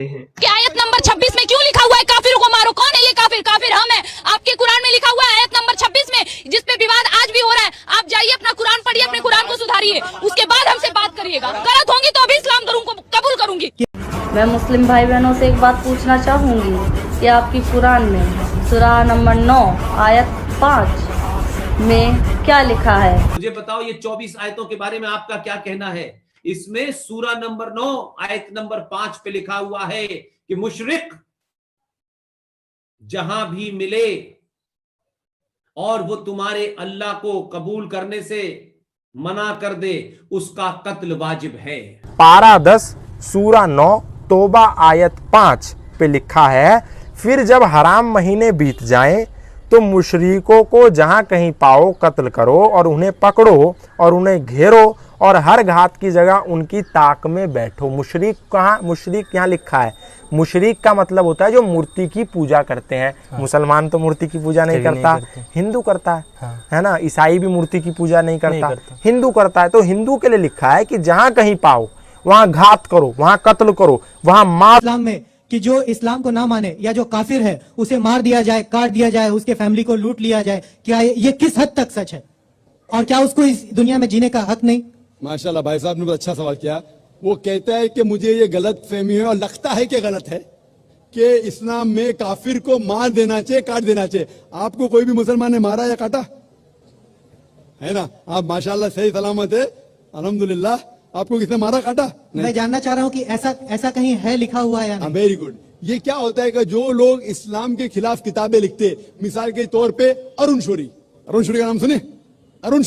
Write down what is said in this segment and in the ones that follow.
कि आयत नंबर 26 में क्यों लिखा हुआ है काफिरों को मारो? कौन है ये काफिर? काफिर हम हैं। आपके कुरान में लिखा हुआ है आयत नंबर 26 में, जिस पे विवाद आज भी हो रहा है। आप जाइए अपना कुरान पढ़िए, अपने कुरान को सुधारिए, उसके बाद हमसे बात करिएगा। गलत होंगी तो अभी इस्लाम धर्म को कबूल करूंगी। मैं मुस्लिम भाई बहनों से एक बात पूछना चाहूंगी कि आपकी कुरान में सूरा नंबर 9 आयत 5 में क्या लिखा है? मुझे बताओ ये 24 आयतों के बारे में आपका क्या कहना है? इसमें सूरा नंबर 9 आयत नंबर 5 पे लिखा हुआ है कि मुशरिक जहां भी मिले और वो तुम्हारे अल्लाह को कबूल करने से मना कर दे, उसका कत्ल वाजिब है। पारा 10 सूरा 9 तौबा आयत 5 पे लिखा है, फिर जब हराम महीने बीत जाएं तो मुशरिकों को जहां कहीं पाओ कत्ल करो और उन्हें पकड़ो और उन्हें घेरो और हर घात की जगह उनकी ताक में बैठो। मुशरिक कहाँ? मुशरिक यहाँ लिखा है। मुशरिक का मतलब होता है जो मूर्ति की पूजा करते हैं। हाँ। मुसलमान तो मूर्ति की पूजा नहीं करता, हिंदू करता है। हाँ। है ना? ईसाई भी मूर्ति की पूजा नहीं करता, हिंदू करता है। तो हिंदू के लिए लिखा है कि जहां कहीं पाओ वहां घात करो, वहां कत्ल करो, वहां मार। इस्लाम में कि जो इस्लाम को ना माने या जो काफिर है उसे मार दिया जाए, काट दिया जाए, उसके फैमिली को लूट लिया जाए, क्या ये किस हद तक सच है? और क्या उसको इस दुनिया में जीने का हक नहीं? माशाल्लाह भाई साहब ने बहुत अच्छा सवाल किया। वो कहता है कि मुझे ये गलत फहमी है और लगता है कि गलत है कि इस्लाम में काफिर को मार देना चाहिए, काट देना चाहिए। आपको कोई भी मुसलमान ने मारा या काटा है ना? आप माशाल्लाह सही सलामत है, अल्हम्दुलिल्लाह। आपको किसने मारा, काटा? मैं जानना चाह रहा हूँ कि ऐसा कहीं है लिखा हुआ है या नहीं? Very good. ये क्या होता है कि जो लोग इस्लाम के खिलाफ किताबें लिखते, मिसाल के तौर पे अरुण शूरी का नाम सुने? अरुण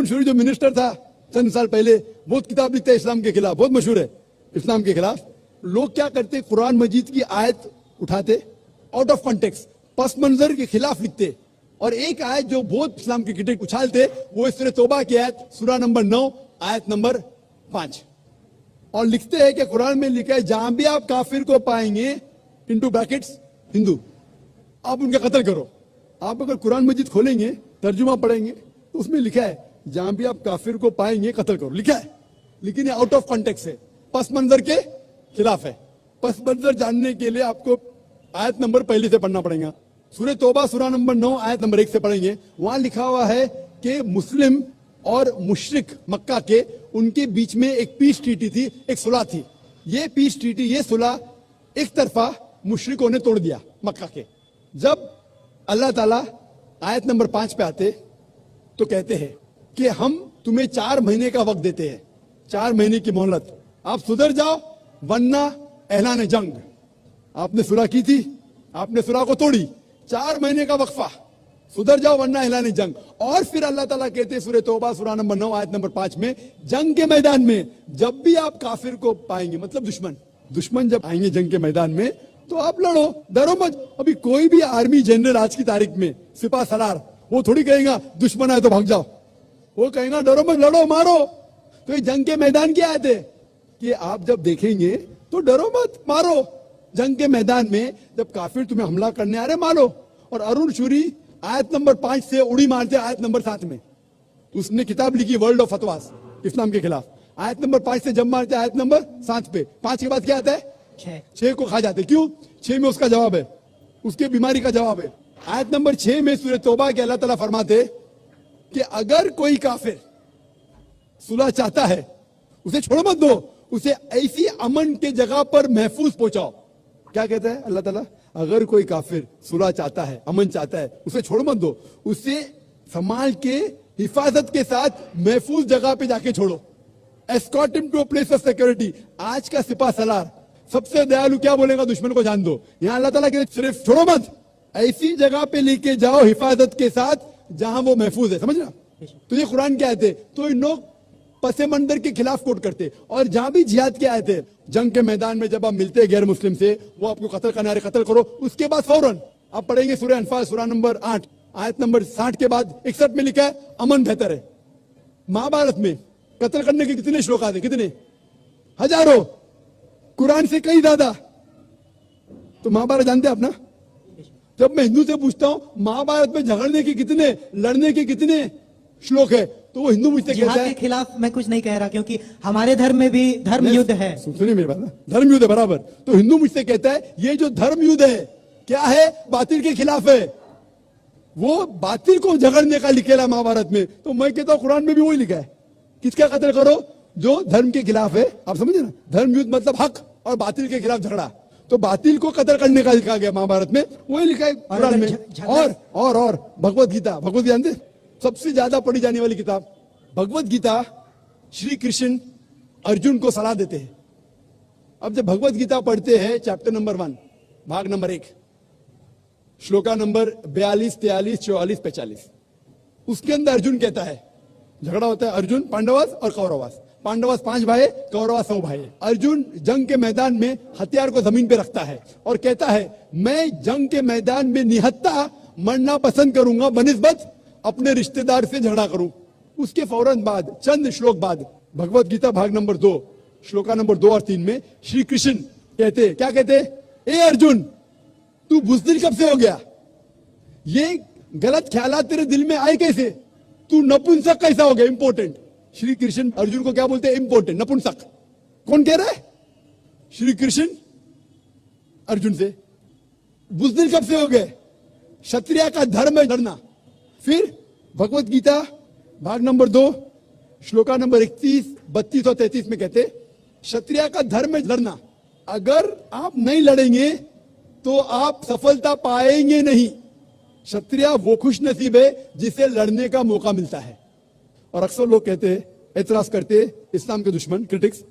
शूरी जो मिनिस्टर था चंद साल पहले, बहुत किताब लिखते हैं इस्लाम के खिलाफ, बहुत मशहूर है इस्लाम के खिलाफ। लोग क्या करते, कुरान मजीद की आयत उठाते, आउट ऑफ कॉन्टेक्स्ट पस मंजर के खिलाफ लिखते, और एक आयत जो बहुत इस्लाम की क्रिटिक उछालते वो इस तौबा की आयत सूरा नंबर 9 आयत नंबर 5, और लिखते हैं कि कुरान में लिखा है जहां भी आप काफिर को पाएंगे इनटू ब्रैकेट्स हिंदू, आप उनका कत्ल करो। आप अगर कुरान मजीद खोलेंगे, तर्जुमा पढ़ेंगे तो उसमें लिखा है जहां भी आप काफिर को पाएंगे कत्ल करो, लिखा है। लेकिन ये आउट ऑफ कॉन्टेक्स्ट है, पस मंजर के खिलाफ है। पस मंजर जानने के लिए आपको आयत नंबर पहले से पढ़ना पड़ेगा। सूरह तौबा सूरा नंबर 9 आयत नंबर 1 से पढ़ेंगे। वहां लिखा हुआ है कि मुस्लिम और मुशरिक मक्का के उनके बीच में एक पीस ट्रीटी थी, एक सुलह थी। ये पीस ट्रीटी, ये सुलह एक तरफा मुशरिकों ने तोड़ दिया मक्का के। जब अल्लाह ताला आयत नंबर 5 पे आते तो कहते हैं कि हम तुम्हें 4 महीने का वक्त देते हैं, 4 महीने की मोहलत, आप सुधर जाओ वरना ऐलान जंग। आपने सुलह की थी, आपने सुलह को तोड़ी, 4 महीने का वक्फा, सुधर जाओ वरना ऐलान जंग। और फिर अल्लाह ताला कहते हैं सूरह तौबा सूरा नंबर 9 आयत नंबर 5 में, जंग के मैदान में जब भी आप काफिर को पाएंगे, मतलब दुश्मन जब आएंगे जंग के मैदान में तो आप लड़ो, डरो मत। अभी कोई भी आर्मी जनरल आज की तारीख में, सिपा सलार, वो थोड़ी कहेगा दुश्मन आए तो भाग जाओ, वो कहेगा डरो मत, लड़ो, मारो। तो ये जंग के मैदान की आयत है कि आप जब देखेंगे तो डरो मत, मारो। जंग के मैदान में जब काफिर तुम्हें हमला करने आ रहे, मारो। और अरुण शूरी आयत नंबर 5 से उड़ी मारते आयत नंबर 7 में। उसने किताब लिखी वर्ल्ड ऑफ फतवास इस्लाम के खिलाफ। आयत नंबर 5 से जब मारते आयत नंबर 7 पे, 5 के बाद क्या आता है? 6 को खा जाते। क्यों? 6 में उसका जवाब है, उसके बीमारी का जवाब है। आयत नंबर 6 में सूरह तौबा के अल्लाह ताला फरमाते कि अगर कोई काफिर सुलह चाहता है उसे छोड़ मत दो, उसे ऐसी अमन के जगह पर महफूज पहुंचाओ। क्या कहता है अल्लाह ताला? अगर कोई काफिर सुलह चाहता है, अमन चाहता है, उसे छोड़ मत दो, उसे संभाल के हिफाजत के साथ महफूज जगह पे जाके छोड़ो। Escort him to a place of security. आज का सिपा सलार सबसे दयालु क्या बोलेगा? दुश्मन को जान दो। यहाँ अल्लाह ताला कहते सिर्फ छोड़ो मत, ऐसी जगह पे लेके जाओ हिफाजत के साथ जहां वो महफूज है। समझ रहा? तो ये कुरान क्या आयत है? तो इन लोग पसे मंदर के खिलाफ कोट करते, और जहां भी जिहाद के आयत है, जंग के मैदान में जब आप मिलते हैं गैर मुस्लिम से, वो आपको कत्ल करना है, कत्ल करो। उसके बाद फौरन आप पढ़ेंगे सूरह अनफाल सूरा नंबर 8 आयत नंबर 60 के बाद 61 में लिखा है अमन बेहतर है। महाभारत में कत्ल करने के कितने श्लोक आते? कितने? हजारों, कुरान से कई ज्यादा। तो महाभारत जानते हैं आप ना? जब मैं हिंदू से पूछता हूं महाभारत में झगड़ने के कितने, लड़ने के कितने श्लोक है, तो वो हिंदू मुझसे कहता जिहाद है, के खिलाफ मैं कुछ नहीं कह रहा, क्योंकि हमारे धर्म में भी धर्म युद्ध है। सुनिए मेरी बात ना, धर्म युद्ध है बराबर। तो हिंदू मुझसे कहता है ये जो धर्म युद्ध है क्या है, बातिल के खिलाफ है, वो बातिल को झगड़ने का लिखेला महाभारत में। तो मैं कहता हूं कुरान में भी वही लिखा है, किसका कत्ल करो, जो धर्म के खिलाफ है। आप समझे ना, धर्म युद्ध मतलब हक और बातिल के खिलाफ झगड़ा। तो बातिल को कत्ल करने का लिखा गया महाभारत में, वही लिखा है कुरान में। और भगवत गीता, भगवत गीता जानते, सबसे ज्यादा पढ़ी जाने वाली किताब भगवत गीता। श्री कृष्ण अर्जुन को सलाह देते हैं। अब जब भगवत गीता पढ़ते हैं, चैप्टर नंबर 1 भाग नंबर 1 श्लोका नंबर 42, 43, 44, 45, उसके अंदर अर्जुन कहता है, झगड़ा होता है अर्जुन पांडवास और कौरवास। पांडवास 5 भाई, कौरवास 9 भाई। अर्जुन जंग के मैदान में हथियार को जमीन पे रखता है और कहता है मैं जंग के मैदान में निहत्था मरना पसंद करूंगा बनिस्बत अपने रिश्तेदार से झगड़ा करूं। उसके फौरन बाद, चंद श्लोक बाद, भगवत गीता भाग नंबर 2 श्लोका नंबर 2 और 3 में श्री कृष्ण कहते, क्या कहते, ए अर्जुन तू बुज़दिल कब से हो गया, ये गलत ख्यालात तेरे दिल में आए कैसे, तू नपुंसक कैसा हो गया। इंपॉर्टेंट, श्री कृष्ण अर्जुन को क्या बोलते हैं, इंपॉर्टेंट, नपुंसक। कौन कह रहा है, श्री कृष्ण अर्जुन से। बुज़दिल कब से हो गए, क्षत्रिय का धर्म है लड़ना। फिर भगवत गीता भाग नंबर 2 श्लोका नंबर 31, 32 और 33 में कहते क्षत्रिय का धर्म है लड़ना, अगर आप नहीं लड़ेंगे तो आप सफलता पाएंगे नहीं। क्षत्रिय वो खुश नसीब है जिसे लड़ने का मौका मिलता है। और अक्सर लोग कहते हैं, एतराज करते, इस्लाम के दुश्मन, क्रिटिक्स,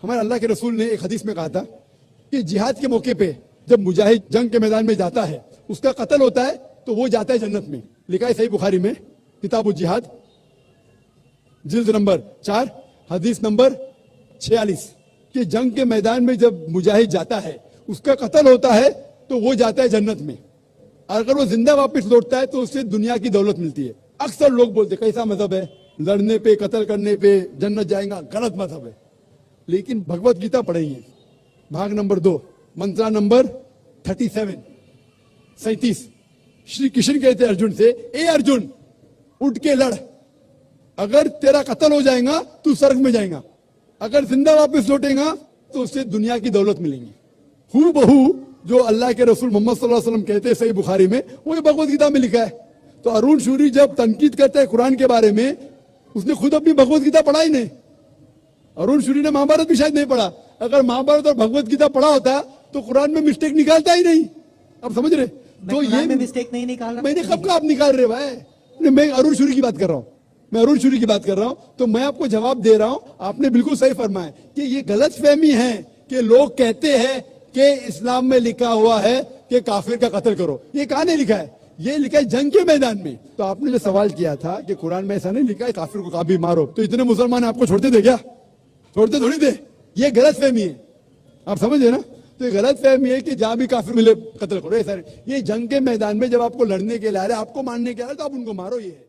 हमारे अल्लाह के रसूल ने एक हदीस में कहा था कि जिहाद के मौके पे जब मुजाहिद जंग के मैदान में जाता है, उसका कत्ल होता है तो वो जाता है जन्नत में। लिखा है सही बुखारी में, किताबुल जिहाद, जिल्द नंबर 4, हदीस नंबर 46, कि जंग के मैदान में जब मुजाहिद जाता है, उसका कत्ल होता है तो वो जाता है जन्नत में। अगर वो जिंदा वापस लौटता है तो उससे दुनिया की दौलत मिलती है। अक्सर लोग बोलते कैसा मजहब है, लड़ने पे कत्ल करने पे जन्नत जाएगा, गलत मजहब है। लेकिन भगवत गीता पढ़ेंगे भाग नंबर 2 मंत्रा नंबर 37, 37, श्री कृष्ण कहते अर्जुन से, ए अर्जुन उठ के लड़, अगर तेरा कत्ल हो जाएगा तू स्वर्ग में जाएगा, अगर जिंदा वापस लौटेगा तो उससे दुनिया की दौलत मिलेगी। हूँ बहू जो अल्लाह के रसूल मोहम्मद सल्लल्लाहु अलैहि वसल्लम कहते हैं सही बुखारी में, वही भगवत गीता में लिखा है। तो अरुण शूरी जब तनकीद करता है कुरान के बारे में, उसने खुद अपनी भगवत गीता पढ़ा ही नहीं। अरुण शूरी ने महाभारत भी शायद नहीं पढ़ा। अगर महाभारत और भगवत गीता पढ़ा होता तो कुरान में मिस्टेक निकालता ही नहीं। आप समझ रहे, तो ये मिस्टेक नहीं निकाल रहा, मैंने कब का आप निकाल रहे भाई, मैं अरुण शूरी की बात कर रहा हूँ, मैं अरुण शूरी की बात कर रहा हूं। तो मैं आपको जवाब दे रहा हूं, आपने बिल्कुल सही फरमाया कि ये गलत फहमी है कि लोग कहते हैं कि इस्लाम में लिखा हुआ है कि काफिर का कत्ल करो। ये कहां नहीं लिखा है, ये लिखा है जंग के मैदान में। तो आपने जो सवाल किया था कि कुरान में ऐसा नहीं लिखा है काफिर को कभी मारो, तो इतने मुसलमान आपको छोड़ते थे क्या, छोड़ते थोड़ी थे। ये गलत फहमी है, आप समझे ना। तो ये गलत फहमी है कि जहां भी काफिर मिले कत्ल करो, ऐसा ये जंग के मैदान में जब आपको लड़ने के लिए आ रहे, आपको मारने के लिए आ रहे, तो आप उनको मारो। ये है।